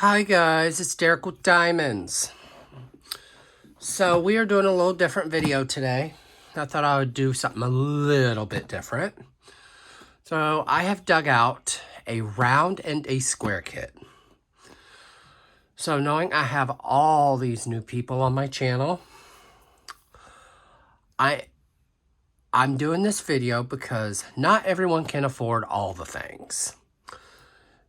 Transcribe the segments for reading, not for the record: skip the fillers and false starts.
Hi guys, it's Derek with Diamonds. So we are doing a little different video today. I thought I would do something a little bit different. So I have dug out a round and a square kit. So knowing I have all these new people on my channel, I'm doing this video because not everyone can afford all the things.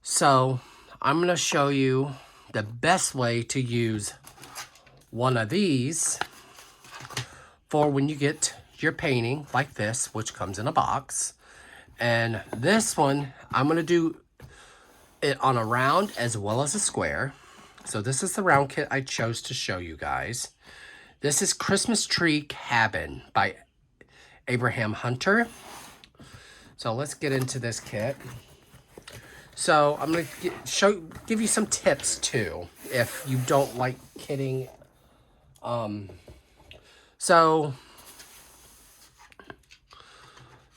So I'm going to show you the best way to use one of these for when you get your painting like this, which comes in a box. And this one, I'm going to do it on a round as well as a square. So this is the round kit I chose to show you guys. This is Christmas Tree Cabin by Abraham Hunter. So let's get into this kit. So I'm going to give you some tips too, if you don't like kitting. So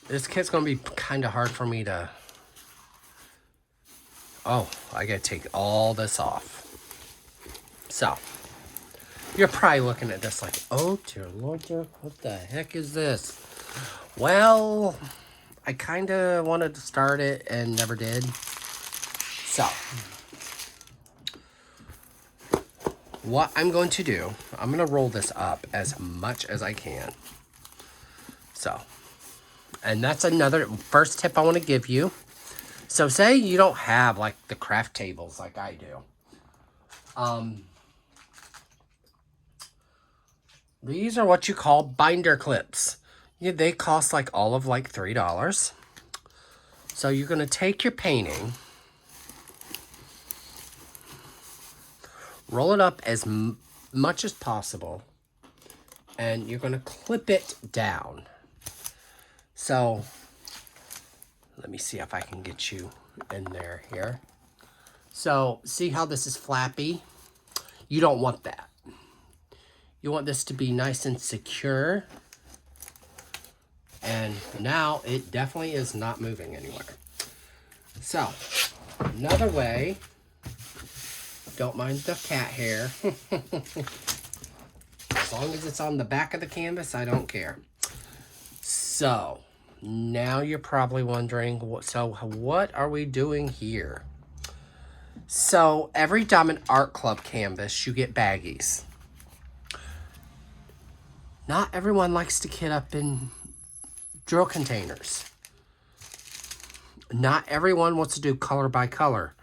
this kit's going to be kind of hard for me to... Oh, I got to take all this off. So you're probably looking at this like, oh dear Lord, what the heck is this? Well, I kind of wanted to start it and never did. So what I'm going to do, I'm going to roll this up as much as I can. So, and that's another first tip I want to give you. So say you don't have like the craft tables like I do. These are what you call binder clips. Yeah, they cost like all of like $3. So you're going to take your painting, roll it up as much as possible, and you're going to clip it down. So let me see if I can get you in there here. So see how this is flappy? You don't want that. You want this to be nice and secure. And now it definitely is not moving anywhere. So another way, don't mind the cat hair. As long as it's on the back of the canvas, I don't care. So now you're probably wondering, so what are we doing here? So every Diamond Art Club canvas, you get baggies. Not everyone likes to kit up in drill containers. Not everyone wants to do color by color.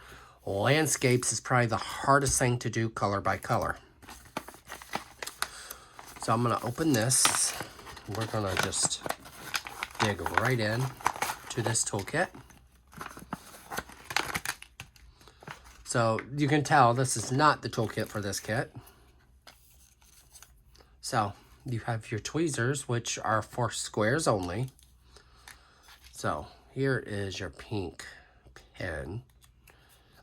Landscapes is probably the hardest thing to do color by color. So I'm going to open this. We're going to just dig right in to this toolkit. So you can tell this is not the toolkit for this kit. So you have your tweezers, which are for squares only. So here is your pink pen.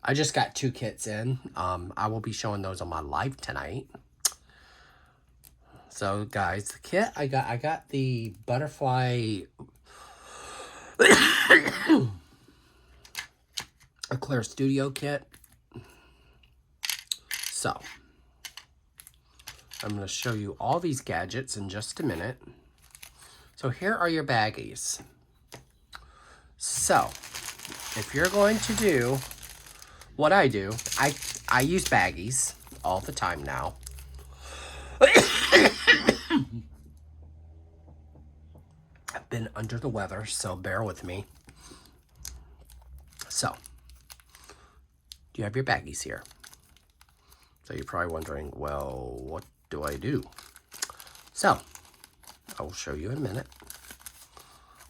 I just got 2 kits in. I will be showing those on my live tonight. So guys, the kit I got the butterfly Eclair Studio kit. So I'm going to show you all these gadgets in just a minute. So here are your baggies. So if you're going to do what I do, I use baggies all the time now. I've been under the weather, so bear with me. So, do you have your baggies here? So you're probably wondering, well, what do I do? So, I will show you in a minute.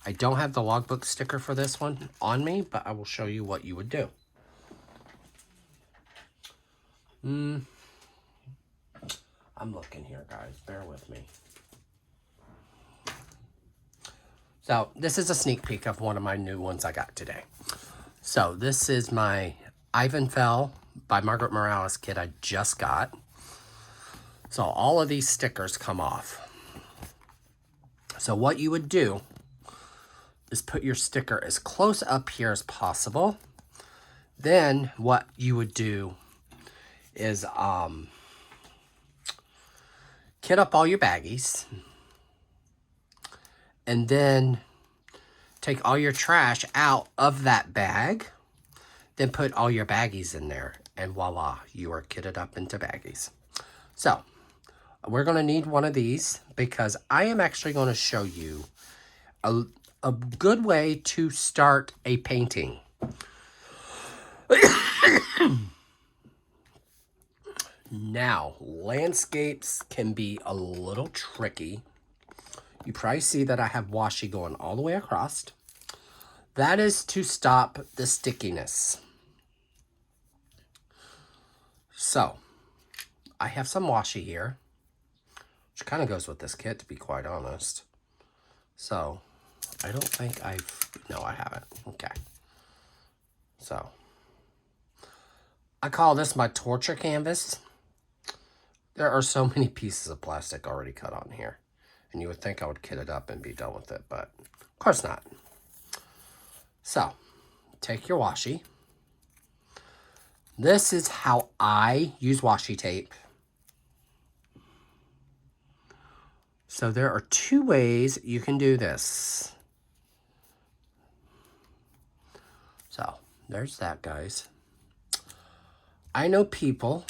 I don't have the logbook sticker for this one on me, but I will show you what you would do. I'm looking here, guys. Bear with me. So, this is a sneak peek of one of my new ones I got today. So, this is my Ivan Fell by Margaret Morales kit I just got. So, all of these stickers come off. So, what you would do is put your sticker as close up here as possible. Then, what you would do is kit up all your baggies. And then take all your trash out of that bag. Then put all your baggies in there. And voila, you are kitted up into baggies. So, we're going to need one of these because I am actually going to show you a good way to start a painting. Now, landscapes can be a little tricky. You probably see that I have washi going all the way across. That is to stop the stickiness. So, I have some washi here, which kind of goes with this kit, to be quite honest. So, I don't think no, I haven't. Okay. So, I call this my torture canvas. There are so many pieces of plastic already cut on here. And you would think I would kit it up and be done with it, but of course not. So, take your washi. This is how I use washi tape. So there are two ways you can do this. So, there's that, guys. I know people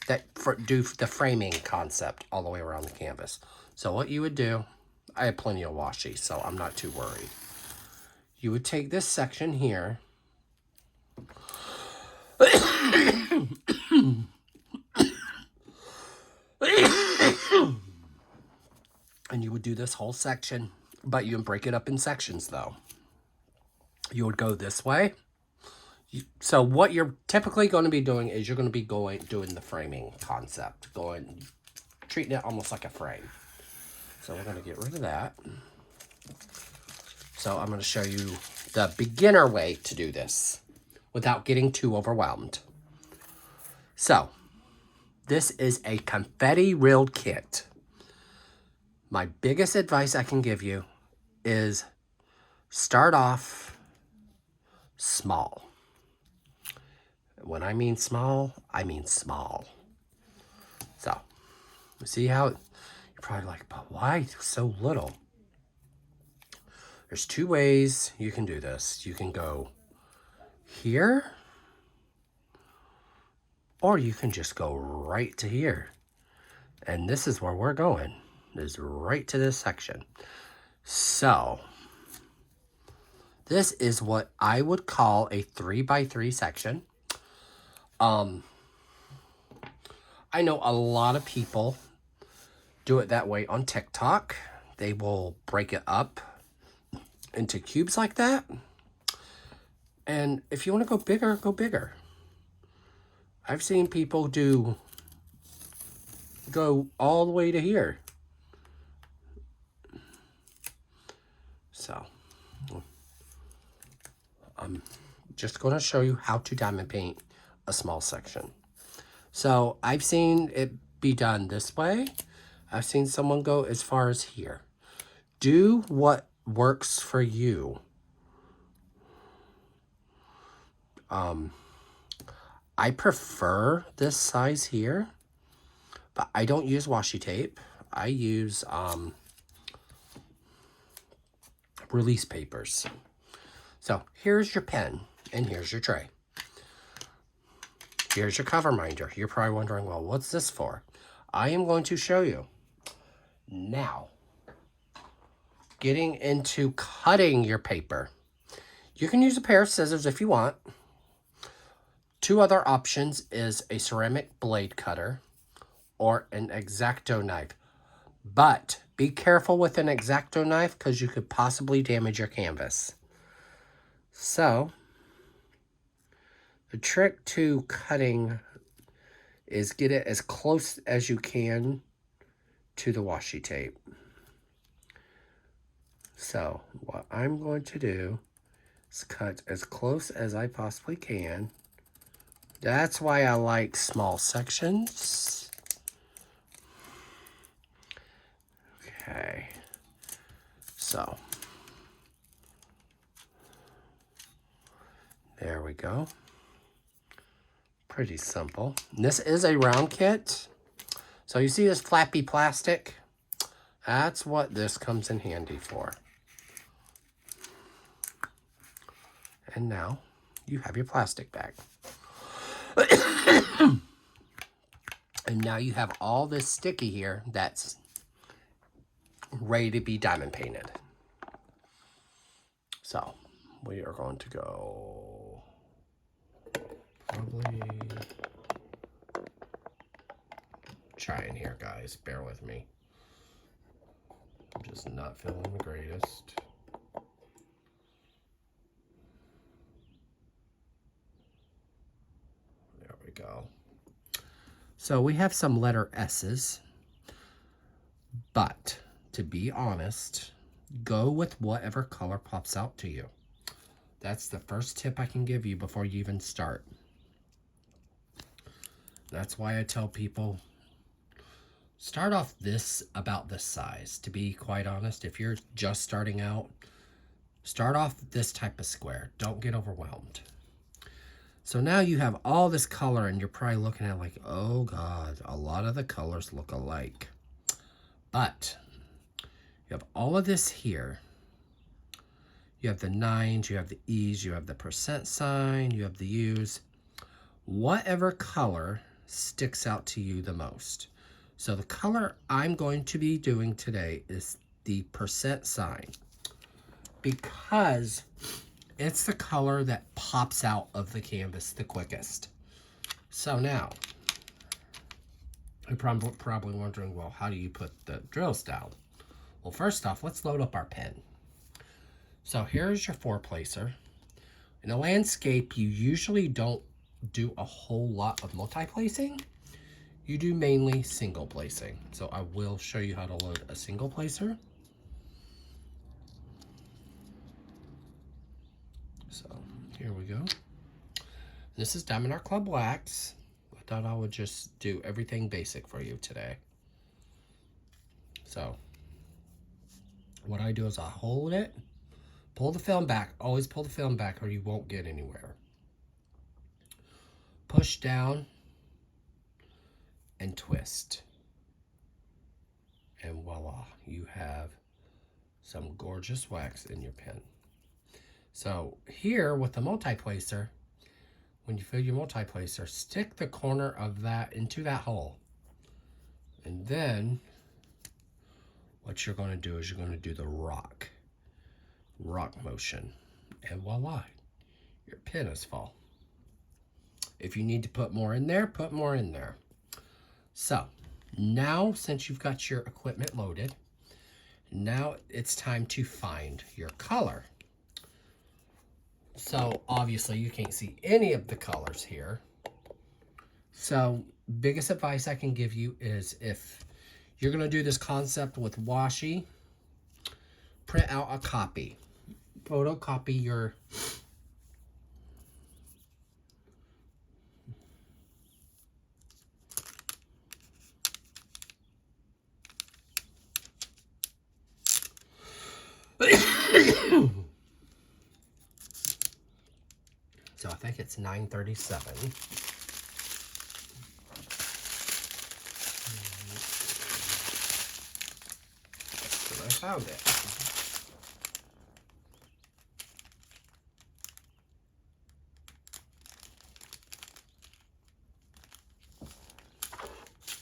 that do the framing concept all the way around the canvas. So what you would do, I have plenty of washi, so I'm not too worried. You would take this section here, and you would do this whole section, but you would break it up in sections though. You would go this way. So what you're typically going to be doing is you're going to be doing the framing concept, treating it almost like a frame. So we're going to get rid of that. So I'm going to show you the beginner way to do this without getting too overwhelmed. So this is a confetti rilled kit. My biggest advice I can give you is start off small. When I mean small, I mean small. So, see how you're probably like, but why so little? There's two ways you can do this. You can go here, or you can just go right to here. And this is where we're going, is right to this section. So, this is what I would call a 3x3 section. I know a lot of people do it that way on TikTok. They will break it up into cubes like that. And if you want to go bigger, go bigger. I've seen people go all the way to here. So, I'm just going to show you how to diamond paint a small section. So, I've seen it be done this way. I've seen someone go as far as here. Do what works for you. I prefer this size here, but I don't use washi tape. I use release papers. So here's your pen and here's your tray. Here's your cover minder. You're probably wondering, well, what's this for? I am going to show you. Now, getting into cutting your paper. You can use a pair of scissors if you want. Two other options is a ceramic blade cutter or an X-Acto knife. But be careful with an X-Acto knife because you could possibly damage your canvas. So, the trick to cutting is get it as close as you can to the washi tape. So, what I'm going to do is cut as close as I possibly can. That's why I like small sections. Okay. So, there we go. pretty simple. And this is a round kit. So you see this flappy plastic? That's what this comes in handy for. And now you have your plastic bag. And now you have all this sticky here that's ready to be diamond painted. So we are going to go probably trying here, guys. Bear with me. I'm just not feeling the greatest. There we go. So we have some letter S's, but to be honest, go with whatever color pops out to you. That's the first tip I can give you before you even start. That's why I tell people, start off about this size. To be quite honest, if you're just starting out, start off this type of square. Don't get overwhelmed. So now you have all this color and you're probably looking at like, oh God, a lot of the colors look alike. But you have all of this here. You have the 9s, you have the E's, you have the percent sign, you have the U's. Whatever color sticks out to you the most. So the color I'm going to be doing today is the percent sign, because it's the color that pops out of the canvas the quickest. So now, you're probably wondering, well, how do you put the drills down? Well, first off, let's load up our pen. So here's your 4-placer. In a landscape, you usually don't do a whole lot of multi-placing. You do mainly single placing. So I will show you how to load a single placer. So here we go. This is Diamond Art Club Wax. I thought I would just do everything basic for you today. So what I do is I hold it, pull the film back. Always pull the film back or you won't get anywhere. Push down and twist. And voila, you have some gorgeous wax in your pen. So here with the multi-placer, when you fill your multi-placer, stick the corner of that into that hole. And then what you're going to do is you're going to do the rock motion. And voila, your pen is full. If you need to put more in there, put more in there. So now, since you've got your equipment loaded, now it's time to find your color. So obviously you can't see any of the colors here. So biggest advice I can give you is, if you're going to do this concept with washi, print out a copy. Photocopy your so I think it's 937. So I found it.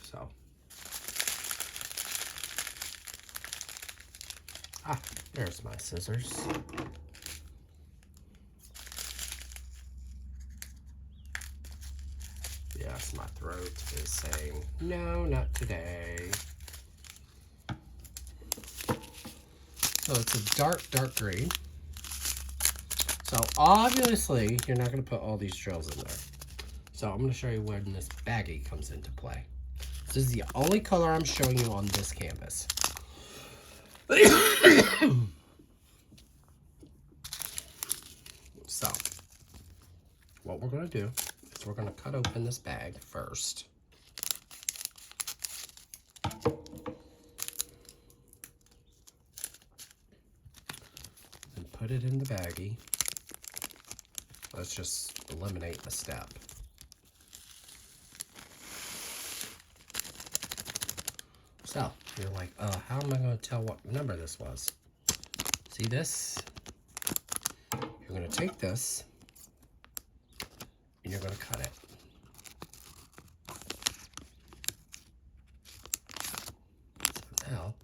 So there's my scissors. Yes, my throat is saying, no, not today. So it's a dark green. So obviously, you're not going to put all these drills in there. So I'm going to show you when this baggie comes into play. This is the only color I'm showing you on this canvas. So what we're going to do is we're going to cut open this bag first. And put it in the baggie. Let's just eliminate the step. So you're like, how am I going to tell what number this was? See this? You're going to take this and you're going to cut it. So now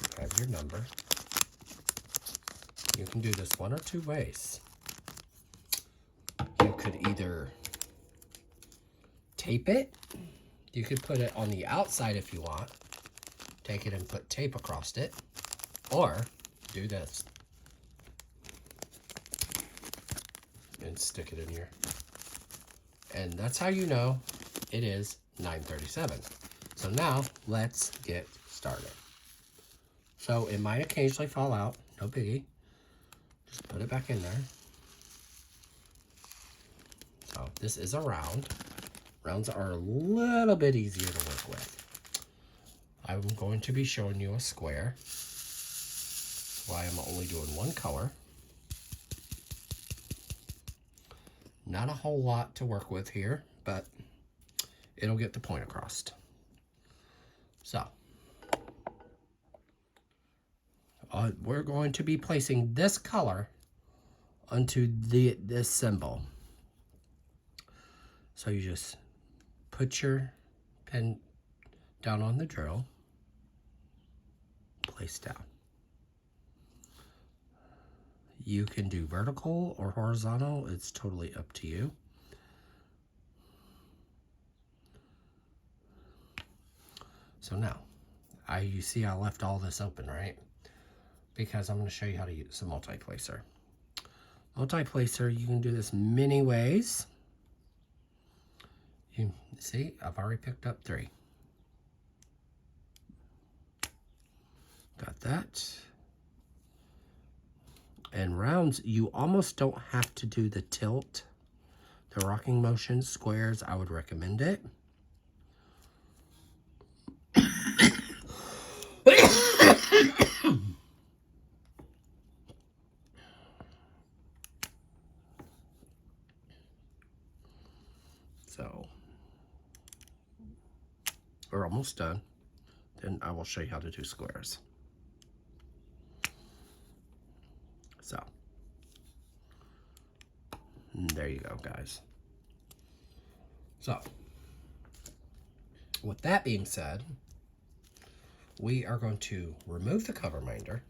you have your number. You can do this one or two ways. You could either tape it. You could put it on the outside if you want. Take it and put tape across it. Or do this. And stick it in here. And that's how you know it is 9:37. So now let's get started. So it might occasionally fall out. No biggie. Just put it back in there. So this is a round. Rounds are a little bit easier to work with. I'm going to be showing you a square. That's why I'm only doing one color. Not a whole lot to work with here, but it'll get the point across. So we're going to be placing this color onto this symbol. So you just put your pen down on the drill, place down. You can do vertical or horizontal, it's totally up to you. So now, you see I left all this open, right? Because I'm going to show you how to use a multi-placer. Multi-placer, you can do this many ways. You see, I've already picked up 3. Got that. And rounds, you almost don't have to do the tilt, the rocking motion. Squares, I would recommend it. So we're almost done. Then I will show you how to do squares. So there you go, guys. So with that being said, we are going to remove the cover minder.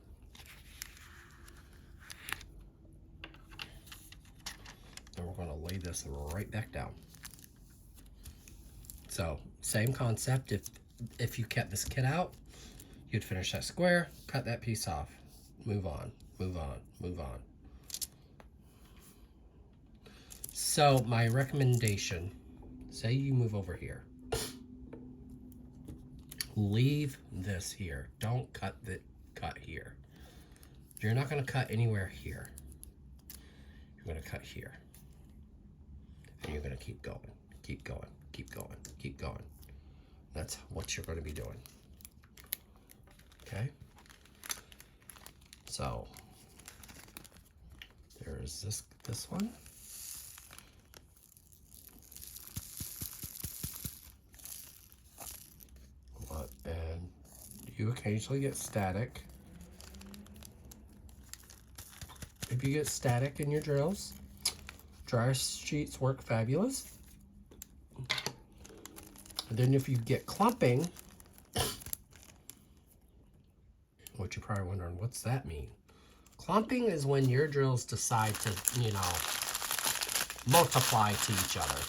And we're going to lay this right back down. So same concept. If you kept this kit out, you'd finish that square, cut that piece off, move on, move on, move on. So my recommendation, say you move over here. Leave this here. Don't cut here. You're not going to cut anywhere here. You're going to cut here. And you're going to keep going, keep going, keep going, keep going. That's what you're going to be doing. Okay? So there's this one. And you occasionally get static. If you get static in your drills, dryer sheets work fabulous. And then if you get clumping, what you're probably wondering, what's that mean? Clumping is when your drills decide to, multiply to each other.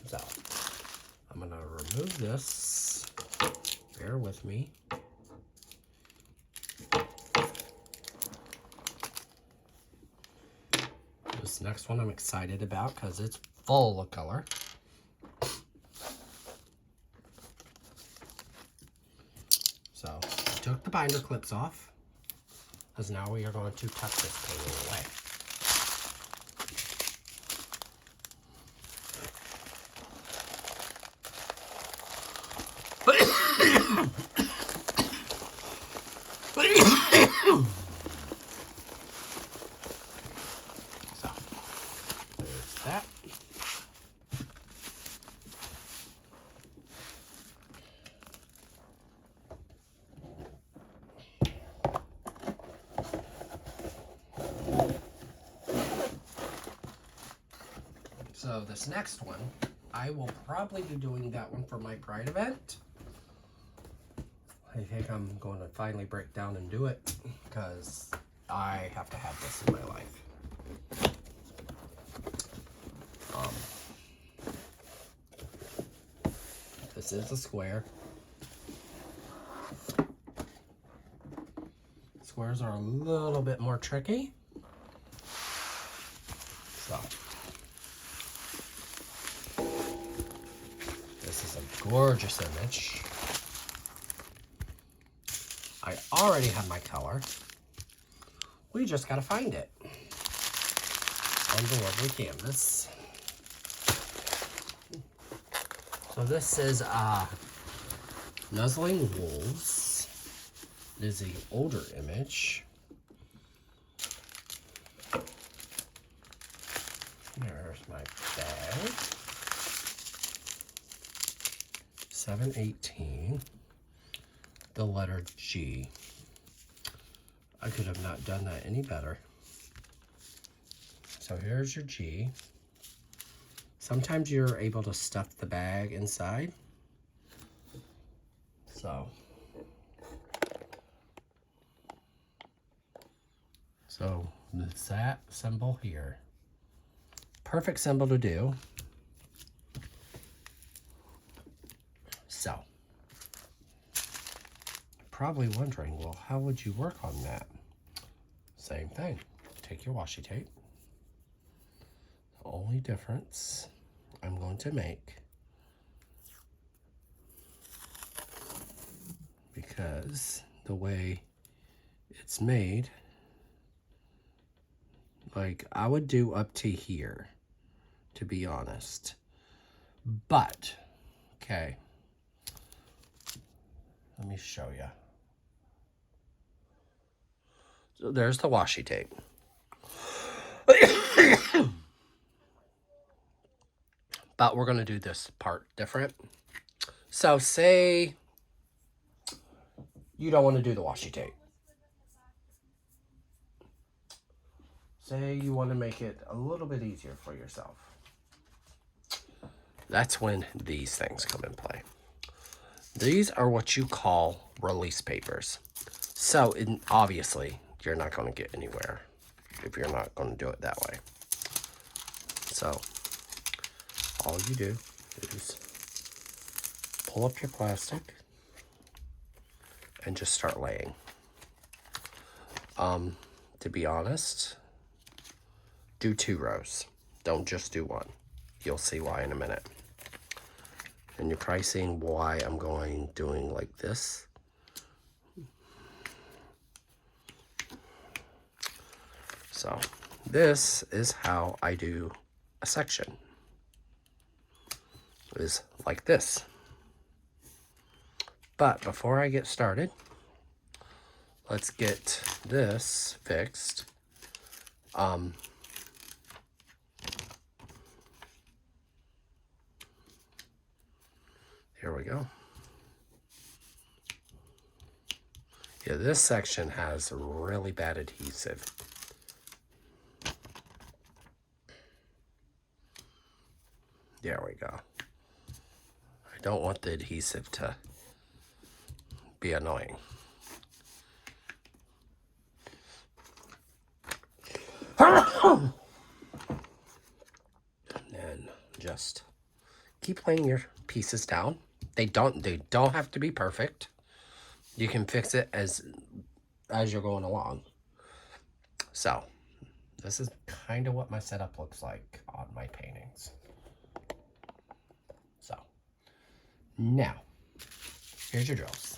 So I'm going to remove this. Bear with me. This next one I'm excited about because it's full of color. So I took the binder clips off, because now we are going to tuck this painting away. So there's that. So this next one, I will probably be doing that one for my Pride event. I think I'm going to finally break down and do it because I have to have this in my life. This is a square. Squares are a little bit more tricky. So, this is a gorgeous image. I already have my color. We just gotta find it on the lovely canvas. So this is Nuzzling Wolves. It is the older image. There's my bag. 718. The letter G. I could have not done that any better. So here's your G. Sometimes you're able to stuff the bag inside. So that symbol here. Perfect symbol to do. So, probably wondering, well, how would you work on that? Same thing. Take your washi tape. The only difference I'm going to make, because the way it's made, like I would do up to here, to be honest. But, okay, let me show you. So there's the washi tape. But we're going to do this part different. So say you don't want to do the washi tape. Say you want to make it a little bit easier for yourself. That's when these things come in play. These are what you call release papers. So obviously, you're not going to get anywhere if you're not going to do it that way. So all you do is pull up your plastic and just start laying. To be honest, do 2 rows. Don't just do 1. You'll see why in a minute. And you're probably seeing why I'm doing like this. So this is how I do a section. It is like this. But before I get started, let's get this fixed. Here we go. Yeah, this section has really bad adhesive. There we go. I don't want the adhesive to be annoying. And then just keep laying your pieces down. They don't have to be perfect. You can fix it as you're going along. So this is kind of what my setup looks like on my paintings. So now here's your drills.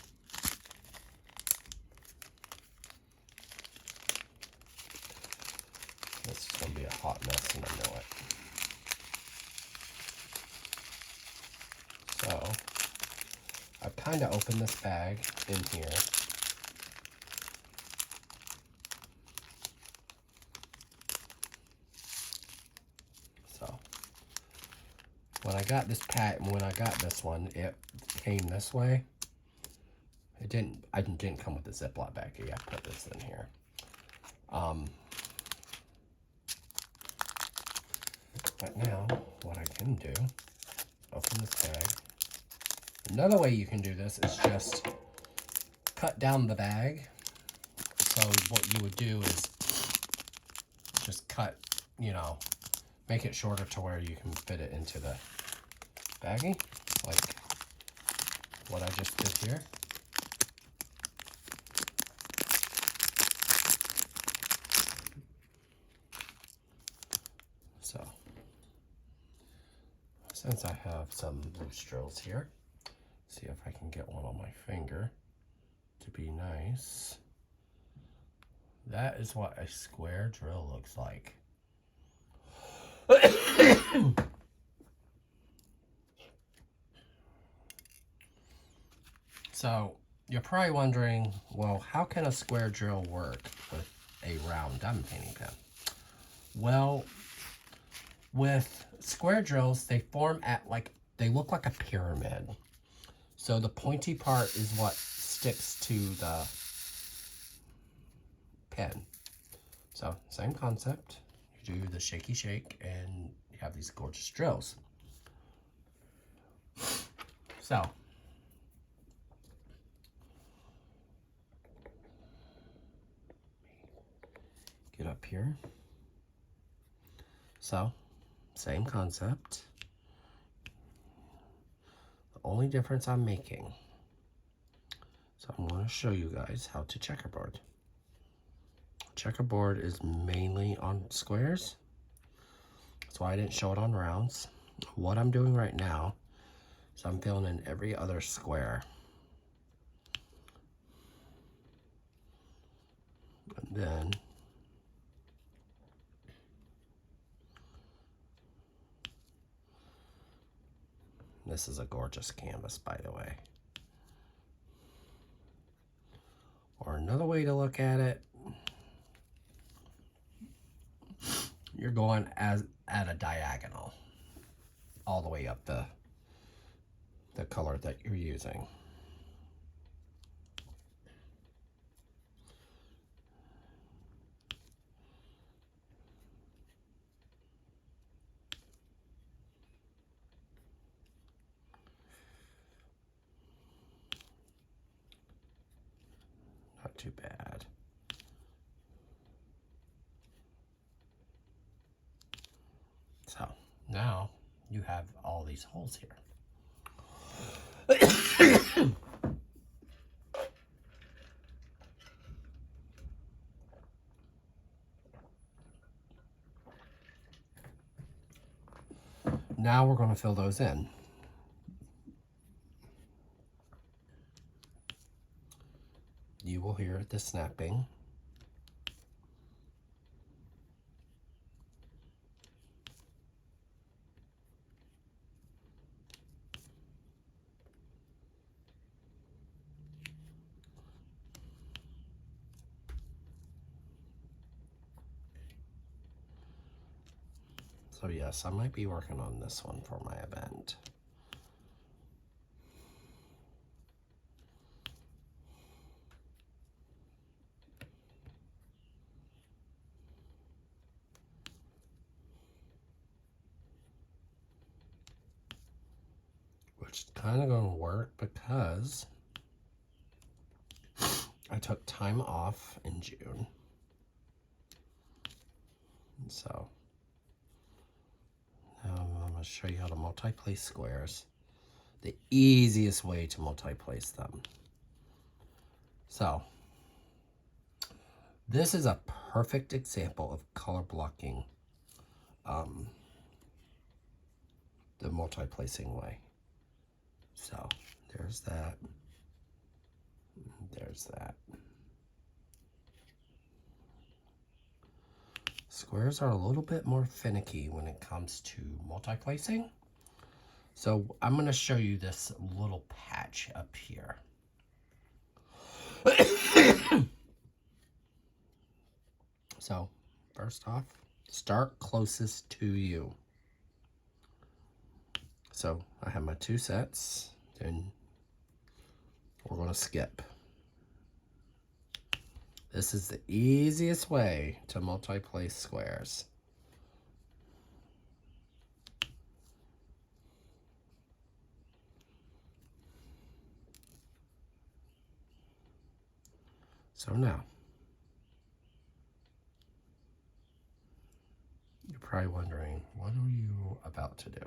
This is going to be a hot mess and I know it. So I've kind of opened this bag in here. So when I got this one, it came this way. I didn't come with a Ziploc bag. You have to put this in here. But now, what I can do, open this bag. Another way you can do this is just cut down the bag. So what you would do is just cut, you know, make it shorter to where you can fit it into the baggie, like what I just did here. So, since I have some loose drills here, see if I can get one on my finger to be nice. That is what a square drill looks like. So, you're probably wondering, well, how can a square drill work with a round diamond painting pen? Well, with square drills, they form at they look like a pyramid. So the pointy part is what sticks to the pen. So same concept. You do the shaky shake and you have these gorgeous drills. So get up here. So same concept. The only difference I'm making. So I'm going to show you guys how to checkerboard. Checkerboard is mainly on squares. That's why I didn't show it on rounds. What I'm doing right now is I'm filling in every other square. And then this is a gorgeous canvas, by the way. Or another way to look at it, you're going at a diagonal all the way up the color that you're using. Not too bad. So now you have all these holes here. Now we're going to fill those in. You will hear the snapping. So yes, I might be working on this one for my event. Which is kind of going to work because I took time off in June. And so now I'm going to show you how to multi-place squares. The easiest way to multi-place them. So this is a perfect example of color blocking the multi-placing way. So there's that. There's that. Squares are a little bit more finicky when it comes to multi-placing. So I'm going to show you this little patch up here. So first off, start closest to you. So I have my 2 sets, and we're going to skip. This is the easiest way to multi-place squares. So now, you're probably wondering, what are you about to do?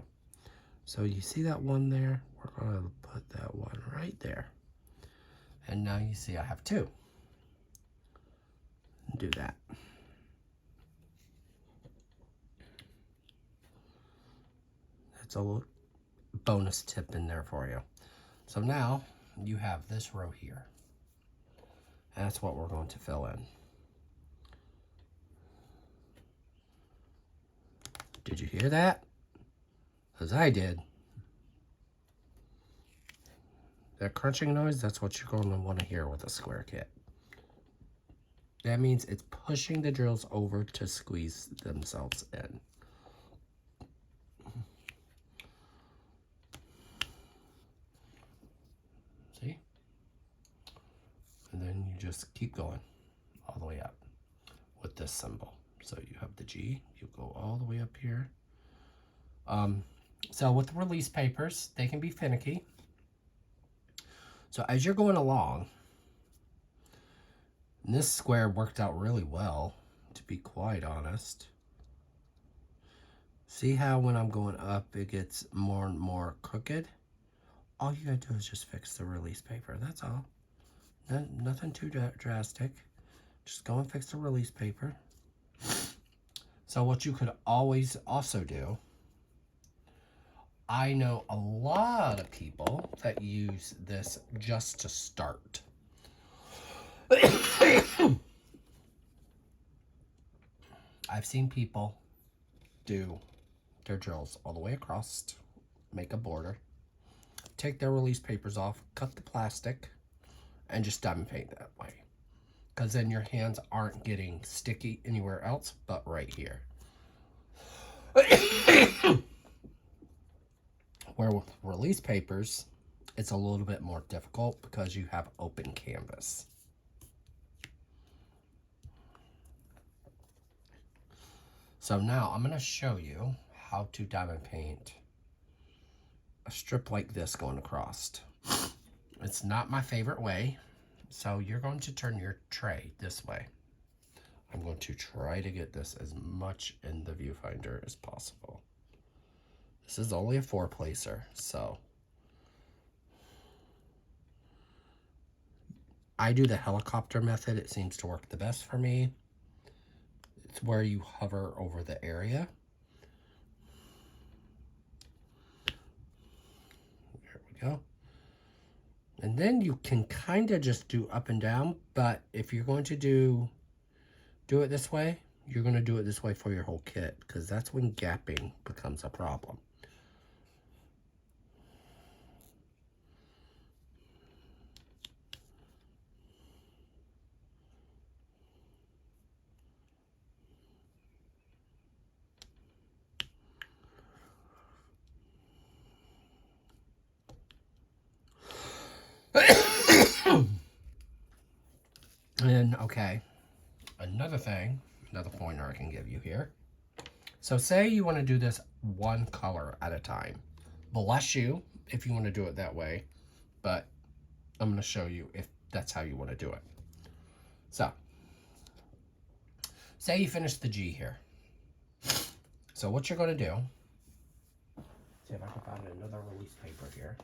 So you see that one there? We're going to put that one right there. And now you see I have two. Do that. That's a little bonus tip in there for you. So now you have this row here. That's what we're going to fill in. Did you hear that? Because I did. That crunching noise, that's what you're going to want to hear with a square kit. That means it's pushing the drills over to squeeze themselves in. See? And then you just keep going all the way up with this symbol. So you have the G, you go all the way up here. So with the release papers, they can be finicky. So as you're going along, and this square worked out really well, to be quite honest. See how when I'm going up, it gets more and more crooked? All you gotta do is just fix the release paper, that's all. Nothing too drastic. Just go and fix the release paper. So what you could always also do, I know a lot of people that use this just to start. I've seen people do their drills all the way across, make a border, take their release papers off, cut the plastic, and just diamond paint that way. Because then your hands aren't getting sticky anywhere else but right here. Where with release papers, it's a little bit more difficult because you have open canvas. So now I'm going to show you how to diamond paint a strip like this going across. It's not my favorite way, so you're going to turn your tray this way. I'm going to try to get this as much in the viewfinder as possible. This is only a 4-placer, so I do the helicopter method. It seems to work the best for me. It's where you hover over the area. There we go. And then you can kind of just do up and down, but if you're going to do it this way, you're going to do it this way for your whole kit, because that's when gapping becomes a problem. And okay, another pointer I can give you here. So say you want to do this one color at a time. Bless you if you want to do it that way, but I'm going to show you if that's how you want to do it. So say you finish the G here. So what you're going to do, see if I can find another release paper here.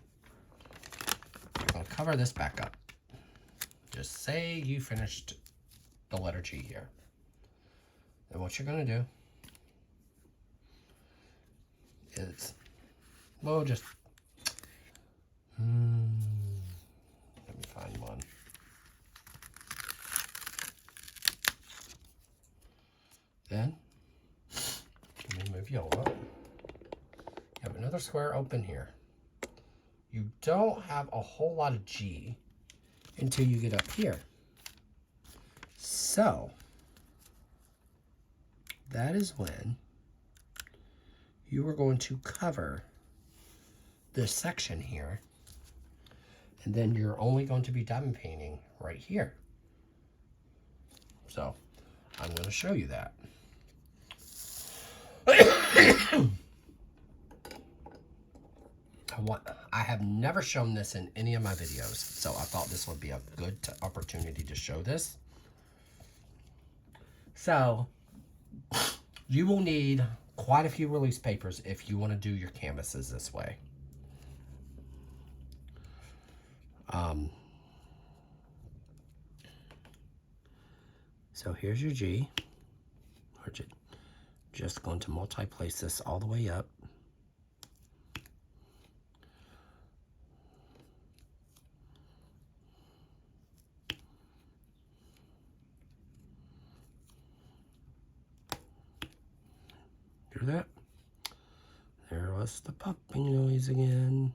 You're going to cover this back up. Just say you finished the letter G here. And what you're going to do is, well, just, let me find one. Then, let me move you up. You have another square open here. You don't have a whole lot of G until you get up here. So that is when you are going to cover this section here, and then you're only going to be diamond painting right here. So I'm going to show you that. I have never shown this in any of my videos, so I thought this would be a good opportunity to show this. So, you will need quite a few release papers if you want to do your canvases this way. So here's your G. We're just going to multi-place this all the way up. Hear that? There was the popping noise again.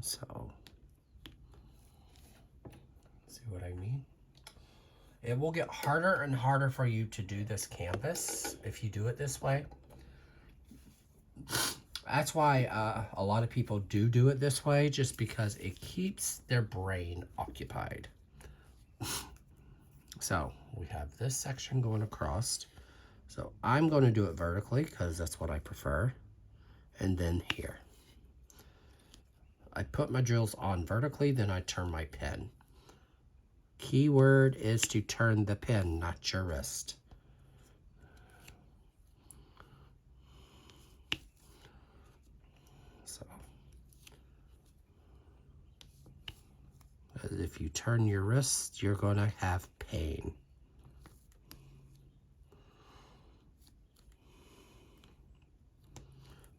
So, see what I mean? It will get harder and harder for you to do this canvas if you do it this way. That's why a lot of people do it this way, just because it keeps their brain occupied. So we have this section going across. So I'm going to do it vertically because that's what I prefer. And then here. I put my drills on vertically, then I turn my pen. Keyword is to turn the pen, not your wrist. So, if you turn your wrist, you're going to have pain.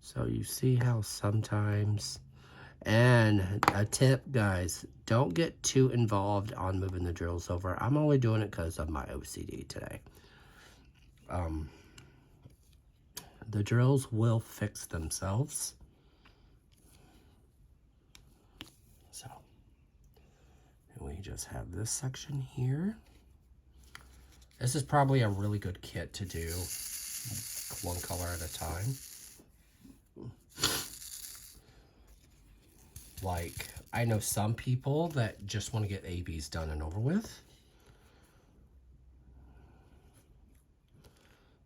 So you see how sometimes, and a tip, guys, don't get too involved on moving the drills over. I'm only doing it because of my OCD today. The drills will fix themselves. So, and we just have this section here. This is probably a really good kit to do one color at a time. Like, I know some people that just want to get ABs done and over with.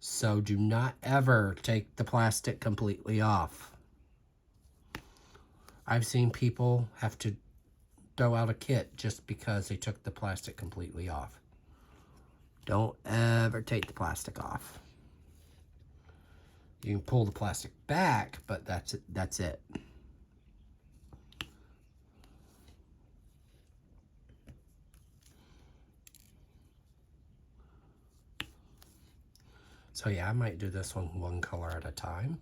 So do not ever take the plastic completely off. I've seen people have to throw out a kit just because they took the plastic completely off. Don't ever take the plastic off. You can pull the plastic back, but that's it. So yeah, I might do this one color at a time.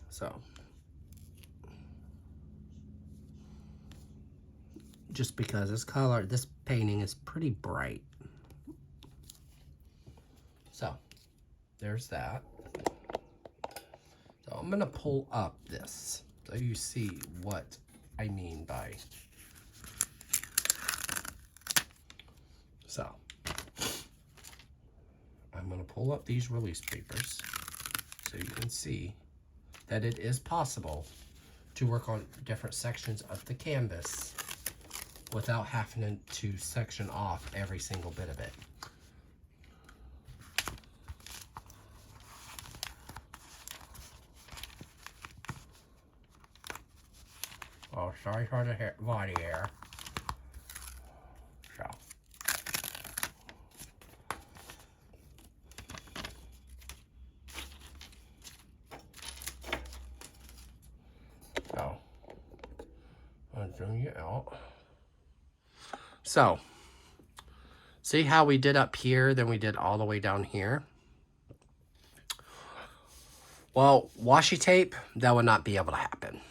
So, just because this painting is pretty bright. So, there's that. So I'm gonna pull up this so you see what I mean by. So, I'm gonna pull up these release papers so you can see that it is possible to work on different sections of the canvas without having to section off every single bit of it. Oh, sorry for the body hair. So. So, I'll zoom you out. So, see how we did up here, then we did all the way down here? Well, washi tape, that would not be able to happen.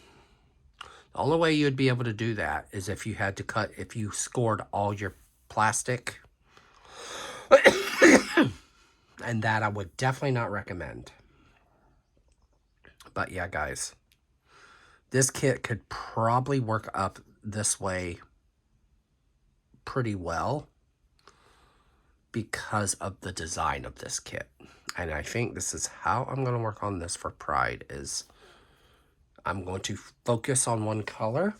The only way you'd be able to do that is if you had to cut, if you scored all your plastic. And that I would definitely not recommend. But yeah, guys, This kit could probably work up this way pretty well because of the design of this kit. And I think this is how I'm going to work on this for Pride, is I'm going to focus on one color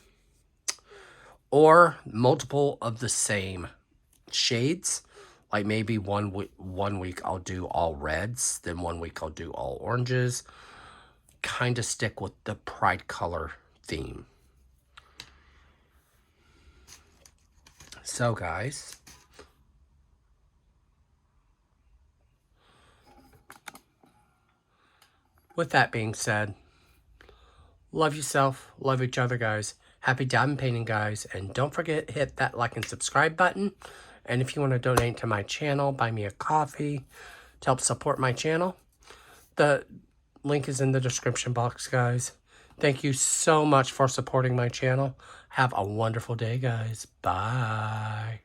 or multiple of the same shades. Like maybe one week I'll do all reds, then 1 week I'll do all oranges. Kind of stick with the Pride color theme. So guys, with that being said, love yourself, love each other, guys. Happy diamond painting, guys. And don't forget, hit that like and subscribe button. And if you want to donate to my channel, buy me a coffee to help support my channel. The link is in the description box, guys. Thank you so much for supporting my channel. Have a wonderful day, guys. Bye.